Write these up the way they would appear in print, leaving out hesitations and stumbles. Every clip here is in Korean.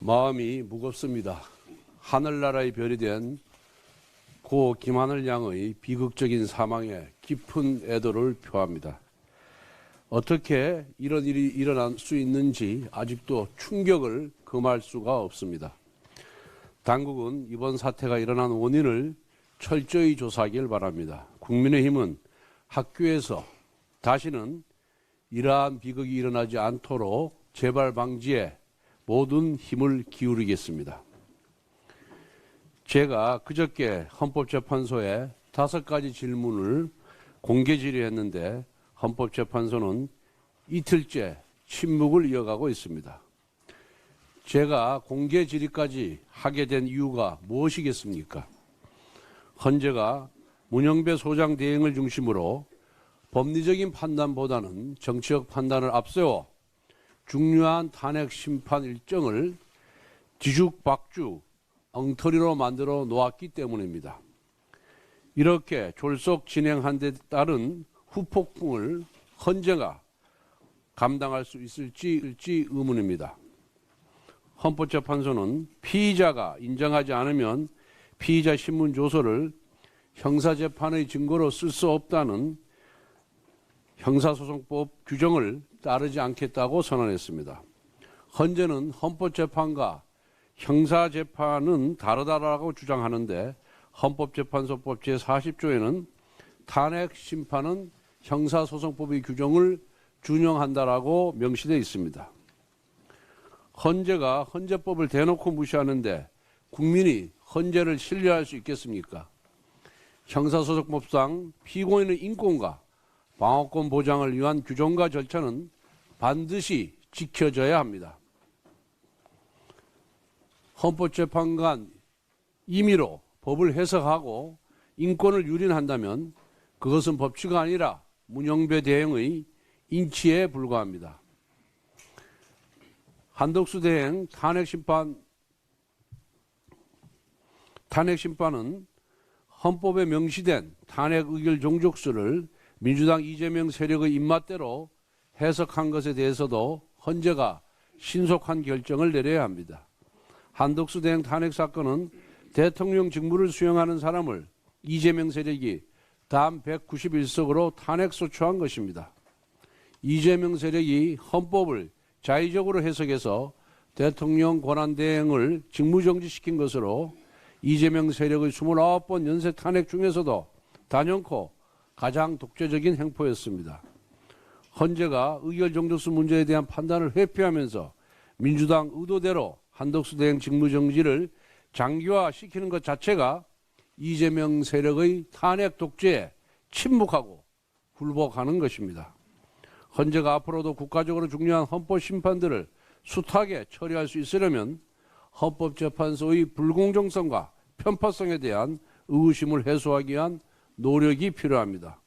마음이 무겁습니다. 하늘나라의 별이 된 고 김하늘 양의 비극적인 사망에 깊은 애도를 표합니다. 어떻게 이런 일이 일어날 수 있는지 아직도 충격을 금할 수가 없습니다. 당국은 이번 사태가 일어난 원인을 철저히 조사하길 바랍니다. 국민의힘은 학교에서 다시는 이러한 비극이 일어나지 않도록 재발 방지에 모든 힘을 기울이겠습니다. 제가 그저께 헌법재판소에 5가지 질문을 공개 질의했는데 헌법재판소는 이틀째 침묵을 이어가고 있습니다. 제가 공개 질의까지 하게 된 이유가 무엇이겠습니까? 헌재가 문영배 소장 대행을 중심으로 법리적인 판단보다는 정치적 판단을 앞세워 중요한 탄핵 심판 일정을 뒤죽박죽 엉터리로 만들어 놓았기 때문입니다. 이렇게 졸속 진행한 데 따른 후폭풍을 헌재가 감당할 수 있을지 의문입니다. 헌법재판소는 피의자가 인정하지 않으면 피의자 신문 조서를 형사재판의 증거로 쓸 수 없다는 형사소송법 규정을 따르지 않겠다고 선언했습니다. 헌재는 헌법재판과 형사재판은 다르다라고 주장하는데 헌법재판소법 제40조에는 탄핵 심판은 형사소송법의 규정을 준용한다라고 명시되어 있습니다. 헌재가 헌재법을 대놓고 무시하는데 국민이 헌재를 신뢰할 수 있겠습니까? 형사소송법상 피고인의 인권과 방어권 보장을 위한 규정과 절차는 반드시 지켜져야 합니다. 헌법재판관 임의로 법을 해석하고 인권을 유린한다면 그것은 법치가 아니라 문영배 대행의 인치에 불과합니다. 한덕수 대행 탄핵심판은 헌법에 명시된 탄핵 의결 종족수를 민주당 이재명 세력의 입맛대로 해석한 것에 대해서도 헌재가 신속한 결정을 내려야 합니다. 한덕수 대행 탄핵 사건은 대통령 직무를 수행하는 사람을 이재명 세력이 단 191석으로 탄핵 소추한 것입니다. 이재명 세력이 헌법을 자의적으로 해석해서 대통령 권한대행을 직무정지시킨 것으로 이재명 세력의 29번 연쇄 탄핵 중에서도 단연코 가장 독재적인 행포였습니다. 헌재가 의결 종족수 문제에 대한 판단을 회피하면서 민주당 의도대로 한덕수 대행 직무정지를 장기화시키는 것 자체가 이재명 세력의 탄핵 독재에 침묵하고 굴복하는 것입니다. 헌재가 앞으로도 국가적으로 중요한 헌법 심판들을 숱하게 처리할 수 있으려면 헌법재판소의 불공정성과 편파성에 대한 의구심을 해소하기 위한 노력이 필요합니다.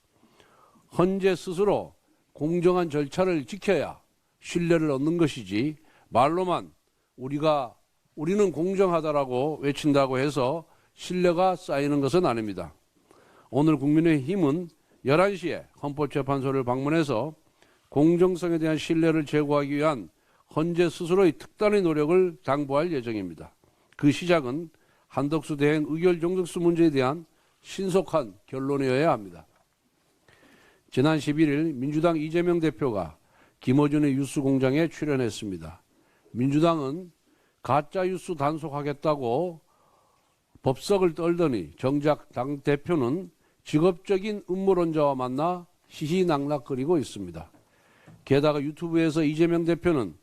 헌재 스스로 공정한 절차를 지켜야 신뢰를 얻는 것이지 말로만 우리는 공정하다라고 외친다고 해서 신뢰가 쌓이는 것은 아닙니다. 오늘 국민의힘은 11시에 헌법재판소를 방문해서 공정성에 대한 신뢰를 제고하기 위한 헌재 스스로의 특단의 노력을 당부할 예정입니다. 그 시작은 한덕수 대행 의결 종족수 문제에 대한 신속한 결론이어야 합니다. 지난 11일 민주당 이재명 대표가 김어준의 뉴스공장에 출연했습니다. 민주당은 가짜 뉴스 단속하겠다고 법석을 떨더니 정작 당 대표는 직업적인 음모론자와 만나 희희낙낙거리고 있습니다. 게다가 유튜브에서 이재명 대표는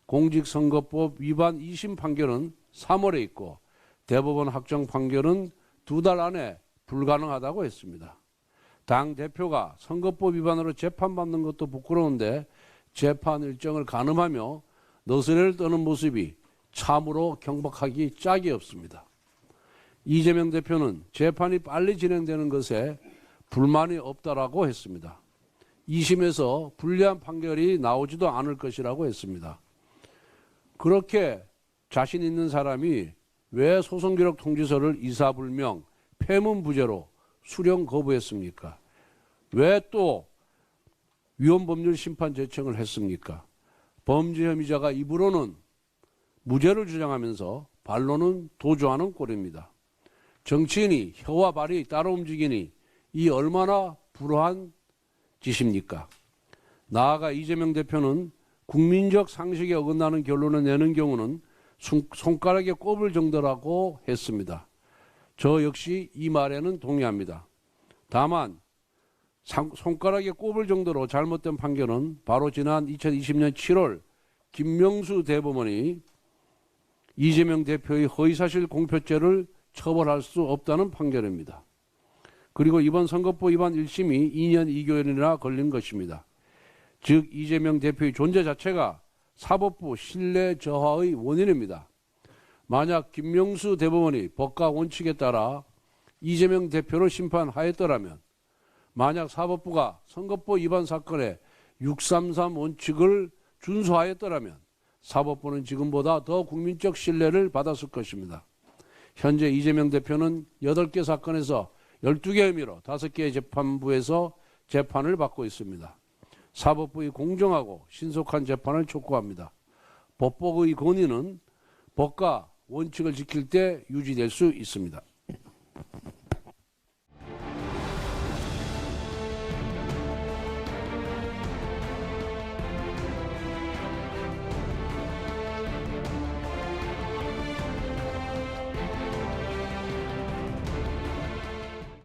공직선거법 위반 2심 판결은 3월에 있고 대법원 확정 판결은 2달 안에 불가능하다고 했습니다. 당 대표가 선거법 위반으로 재판받는 것도 부끄러운데 재판 일정을 가늠하며 너스레를 떠는 모습이 참으로 경박하기 짝이 없습니다. 이재명 대표는 재판이 빨리 진행되는 것에 불만이 없다라고 했습니다. 2심에서 불리한 판결이 나오지도 않을 것이라고 했습니다. 그렇게 자신 있는 사람이 왜 소송기록 통지서를 이사불명, 폐문부재로 수령 거부했습니까? 왜 또 위헌법률 심판 제청을 했습니까? 범죄 혐의자가 입으로는 무죄를 주장하면서 반론은 도주하는 꼴입니다. 정치인이 혀와 발이 따로 움직이니 이 얼마나 불우한 짓입니까? 나아가 이재명 대표는 국민적 상식에 어긋나는 결론을 내는 경우는 손가락에 꼽을 정도라고 했습니다. 저 역시 이 말에는 동의합니다. 다만 손가락에 꼽을 정도로 잘못된 판결은 바로 지난 2020년 7월 김명수 대법원이 이재명 대표의 허위사실 공표죄를 처벌할 수 없다는 판결입니다. 그리고 이번 선거법 위반 1심이 2년 2개월이나 걸린 것입니다. 즉 이재명 대표의 존재 자체가 사법부 신뢰 저하의 원인입니다. 만약 김명수 대법원이 법과 원칙에 따라 이재명 대표를 심판하였더라면, 만약 사법부가 선거법 위반 사건의 633 원칙을 준수하였더라면 사법부는 지금보다 더 국민적 신뢰를 받았을 것입니다. 현재 이재명 대표는 8개 사건에서 12개의 혐의로 5개의 재판부에서 재판을 받고 있습니다. 사법부의 공정하고 신속한 재판을 촉구합니다. 법복의 권위는 법과 원칙을 지킬 때 유지될 수 있습니다.